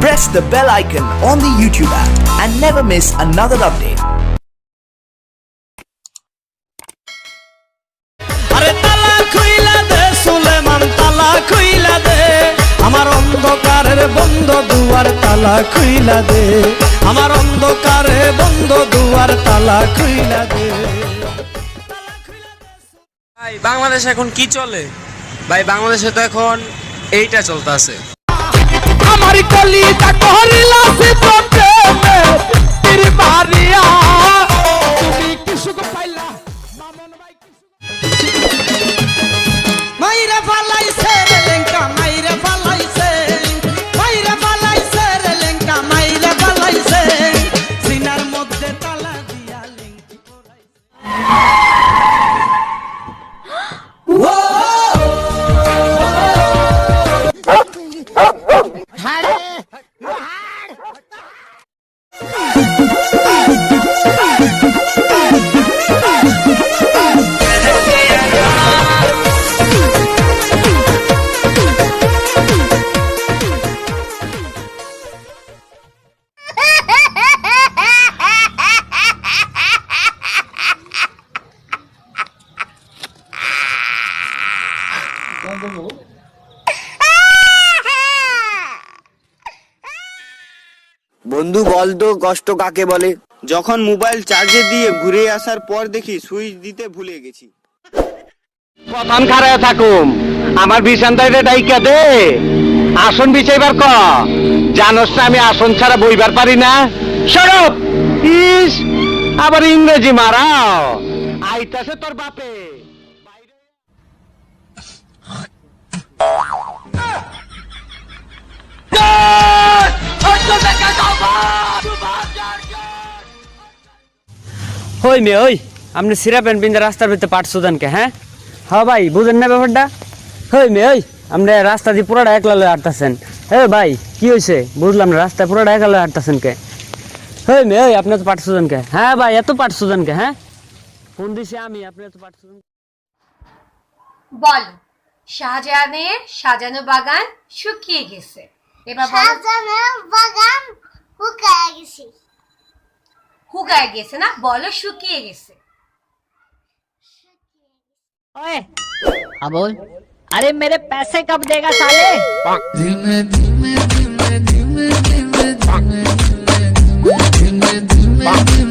Press the bell icon on the YouTube app and never miss another update. আরে তালা খুইলা দে সুলেমান, তালা খুইলা দে আমার অন্ধকারের বন্ধ দুয়ার, তালা খুইলা দে আমার অন্ধকারে বন্ধ দুয়ার, তালা খুইলা দে। ভাই বাংলাদেশে এখন কি চলে? ভাই বাংলাদেশে তো এখন এইটা চলতেছে। আমার কলিজা করিলা সিদ্ধে তীর মারিয়া, তুমি কিসুক পাইলা মামন ভাই মাইরে ফালাইছে রে লেঙ্কা, মাইরে ফালাইছে, মাইরে ফালাইছে রে লেঙ্কা, মাইরে ফালাইছে সিনার মধ্যে তালা দিয়া লেঙ্কি পরাইছে। বন্ধু বলতো কষ্ট কাকে বলে? যখন মোবাইল চার্জে দিয়ে ঘুরে আসার পর দেখি সুইচ দিতে ভুলে গেছি। প্রধান খারায় থাকুম আমার বিছানটাইতে ডাইকা দে, আসন বিছাইবার ক। জানোস না আমি আসন ছাড়া বইবার পারি না। সরব ইস আবার ইংরেজি মারাও, আইতাছে তোর বাপে। ওই মেয়ে ওই, আপনি সিরা প্যান্ট পিন্ধে রাস্তার ভিতরে পাট সুদান কে? হ্যাঁ হ্যাঁ ভাই, বুঝেন না ব্যাপারটা? ওই মেয়ে ওই, আপনি রাস্তা দিয়ে পুরোটা একলা লয়ে হাঁটতেছেন। হ্যাঁ ভাই কি হয়েছে বুঝলাম না, রাস্তায় পুরোটা একলা লয়ে হাঁটতেছেন কে? ওই মেয়ে ওই, আপনি তো পাট সুদান কে? হ্যাঁ ভাই এত পাট সুদান কে? হ্যাঁ ফোন দিছি আমি, আপনি এত পাট সুদান। বল, শাহজাহানের সাজানো বাগান শুকিয়ে গেছে, এবার সাজানো বাগান শুকায় গেছে। শুকায় গেছে না, বলো শুকিয়ে গেছে। ओए अबोल, अरे मेरे पैसे कब देगा साले? धीमे धीमे धीमे धीमे धीमे धीमे धीमे धीमे धीमे